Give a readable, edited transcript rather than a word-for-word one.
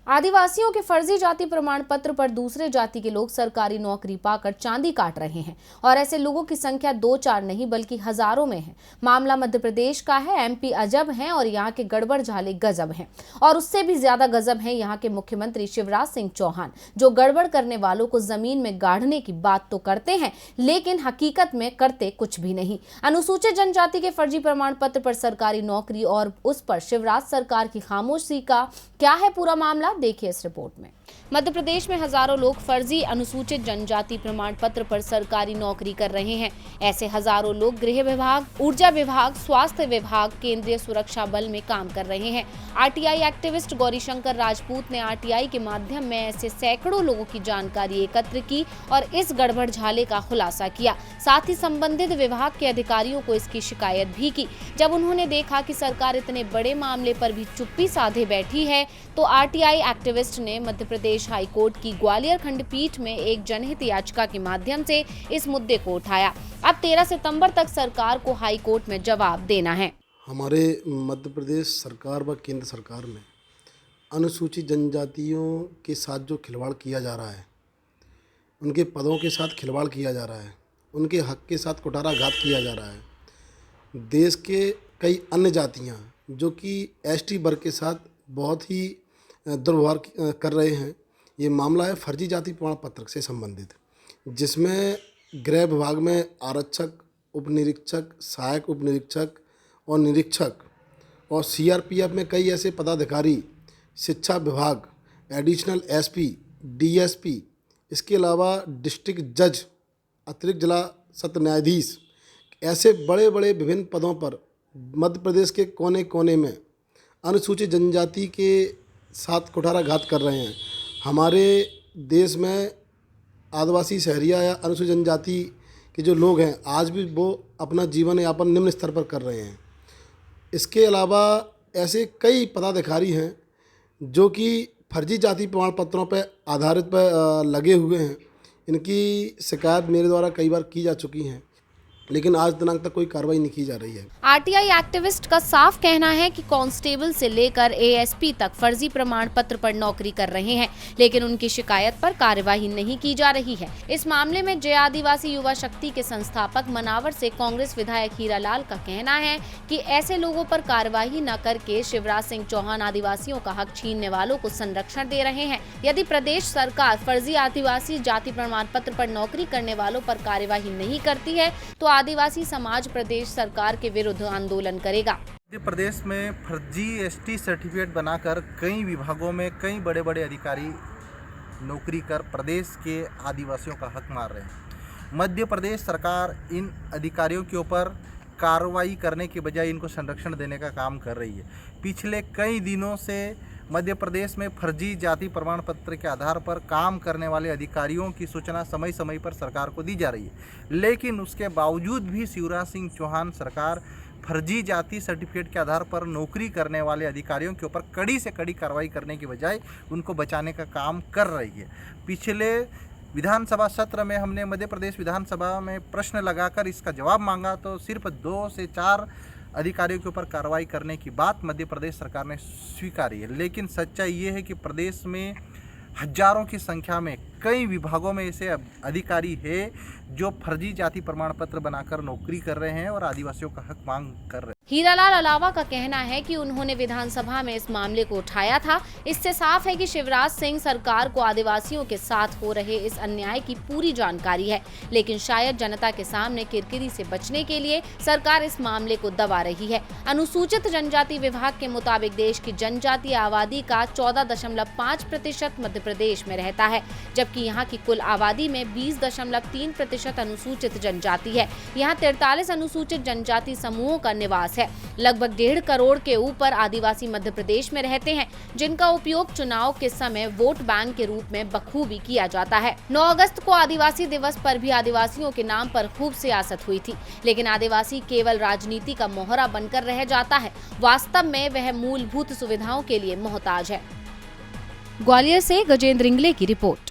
आदिवासियों के फर्जी जाति प्रमाण पत्र पर दूसरे जाति के लोग सरकारी नौकरी पाकर चांदी काट रहे हैं और ऐसे लोगों की संख्या 2-4 नहीं बल्कि हजारों में है। मामला मध्य प्रदेश का है। एमपी अजब है और यहाँ के गड़बड़ झाले गजब हैं और उससे भी ज्यादा गजब है यहाँ के मुख्यमंत्री शिवराज सिंह चौहान, जो गड़बड़ करने वालों को जमीन में गाड़ने की बात तो करते हैं लेकिन हकीकत में करते कुछ भी नहीं। अनुसूचित जनजाति के फर्जी प्रमाण पत्र पर सरकारी नौकरी और उस पर शिवराज सरकार की खामोशी का क्या है पूरा मामला, देखिए इस रिपोर्ट में। मध्य प्रदेश में हजारों लोग फर्जी अनुसूचित जनजाति प्रमाण पत्र पर सरकारी नौकरी कर रहे हैं। ऐसे हजारों लोग गृह विभाग, ऊर्जा विभाग, स्वास्थ्य विभाग, केंद्रीय सुरक्षा बल में काम कर रहे हैं। आरटीआई एक्टिविस्ट गौरीशंकर राजपूत ने आरटीआई के माध्यम में ऐसे सैकड़ों लोगों की जानकारी एकत्र की और इस गड़बड़ झाले का खुलासा किया। साथ ही संबंधित विभाग के अधिकारियों को इसकी शिकायत भी की। जब उन्होंने देखा कि सरकार इतने बड़े मामले पर भी चुप्पी साधे बैठी है तो आरटीआई एक्टिविस्ट ने मध्य प्रदेश हाई कोर्ट की ग्वालियर खंडपीठ में एक जनहित याचिका के माध्यम से इस मुद्दे को उठाया। अब 13 सितंबर तक सरकार को हाई कोर्ट में जवाब देना है। हमारे मध्य प्रदेश सरकार व केंद्र सरकार में अनुसूचित जनजातियों के साथ जो खिलवाड़ किया जा रहा है, उनके पदों के साथ खिलवाड़ किया जा रहा है, उनके हक के साथ कुठाराघात किया जा रहा है। देश के कई अन्य जातियां जो कि एसटी वर्ग के साथ बहुत ही दुर्व्यवहार कर रहे हैं। ये मामला है फर्जी जाति प्रमाण पत्र से संबंधित, जिसमें गृह विभाग में आरक्षक, उपनिरीक्षक, सहायक उपनिरीक्षक और निरीक्षक और सीआरपीएफ में कई ऐसे पदाधिकारी, शिक्षा विभाग, एडिशनल एसपी, डीएसपी, इसके अलावा डिस्ट्रिक्ट जज, अतिरिक्त जिला सत्र न्यायाधीश, ऐसे बड़े बड़े विभिन्न पदों पर मध्य प्रदेश के कोने कोने में अनुसूचित जनजाति के साथ कुठाराघात कर रहे हैं। हमारे देश में आदिवासी शहरिया या अनुसूचित जनजाति के जो लोग हैं, आज भी वो अपना जीवन यापन निम्न स्तर पर कर रहे हैं। इसके अलावा ऐसे कई पदाधिकारी हैं जो कि फर्जी जाति प्रमाण पत्रों पर आधारित पर लगे हुए हैं। इनकी शिकायत मेरे द्वारा कई बार की जा चुकी हैं, लेकिन आज दिनांक तक कोई कार्रवाई नहीं की जा रही है। आरटीआई एक्टिविस्ट का साफ कहना है कि कांस्टेबल से लेकर एएसपी तक फर्जी प्रमाण पत्र पर नौकरी कर रहे हैं, लेकिन उनकी शिकायत पर कार्यवाही नहीं की जा रही है। इस मामले में जय आदिवासी युवा शक्ति के संस्थापक मनावर से कांग्रेस विधायक हीरालाल का कहना है कि ऐसे लोगों पर कार्यवाही न करके शिवराज सिंह चौहान आदिवासियों का हक छीनने वालों को संरक्षण दे रहे हैं। यदि प्रदेश सरकार फर्जी आदिवासी जाति प्रमाण पत्र पर नौकरी करने वालों पर कार्यवाही नहीं करती है तो आदिवासी समाज प्रदेश सरकार के विरुद्ध आंदोलन करेगा। मध्य प्रदेश में फर्जी एसटी सर्टिफिकेट बनाकर कई विभागों में कई बड़े बड़े अधिकारी नौकरी कर प्रदेश के आदिवासियों का हक मार रहे हैं। मध्य प्रदेश सरकार इन अधिकारियों के ऊपर कार्रवाई करने के बजाय इनको संरक्षण देने का काम कर रही है। पिछले कई दिनों से मध्य प्रदेश में फर्जी जाति प्रमाण पत्र के आधार पर काम करने वाले अधिकारियों की सूचना समय समय पर सरकार को दी जा रही है, लेकिन उसके बावजूद भी शिवराज सिंह चौहान सरकार फर्जी जाति सर्टिफिकेट के आधार पर नौकरी करने वाले अधिकारियों के ऊपर कड़ी से कड़ी कार्रवाई करने की बजाय उनको बचाने का काम कर रही है। पिछले विधानसभा सत्र में हमने मध्य प्रदेश विधानसभा में प्रश्न लगाकर इसका जवाब मांगा तो सिर्फ 2 से 4 अधिकारियों के ऊपर कार्रवाई करने की बात मध्य प्रदेश सरकार ने स्वीकारी है। लेकिन सच्चाई ये है कि प्रदेश में हजारों की संख्या में कई विभागों में ऐसे अधिकारी है जो फर्जी जाति प्रमाण पत्र बनाकर नौकरी कर रहे हैं और आदिवासियों का हक मांग कर रहे हैं। हीरालाल अलावा का कहना है कि उन्होंने विधानसभा में इस मामले को उठाया था। इससे साफ है कि शिवराज सिंह सरकार को आदिवासियों के साथ हो रहे इस अन्याय की पूरी जानकारी है, लेकिन शायद जनता के सामने किरकिरी से बचने के लिए सरकार इस मामले को दबा रही है। अनुसूचित जनजाति विभाग के मुताबिक देश की जनजातीय आबादी का 14.5% मध्य प्रदेश में रहता है, जबकि यहाँ की कुल आबादी में 20.3% अनुसूचित जनजाति है। यहाँ 43 अनुसूचित जनजाति समूहों का निवास है। लगभग 1.5 करोड़ के ऊपर आदिवासी मध्य प्रदेश में रहते हैं, जिनका उपयोग चुनाव के समय वोट बैंक के रूप में बखूबी किया जाता है। 9 अगस्त को आदिवासी दिवस पर भी आदिवासियों के नाम पर खूब सियासत हुई थी, लेकिन आदिवासी केवल राजनीति का मोहरा बनकर रह जाता है। वास्तव में वह मूलभूत सुविधाओं के लिए मोहताज है। ग्वालियर से गजेंद्र इंगले की रिपोर्ट।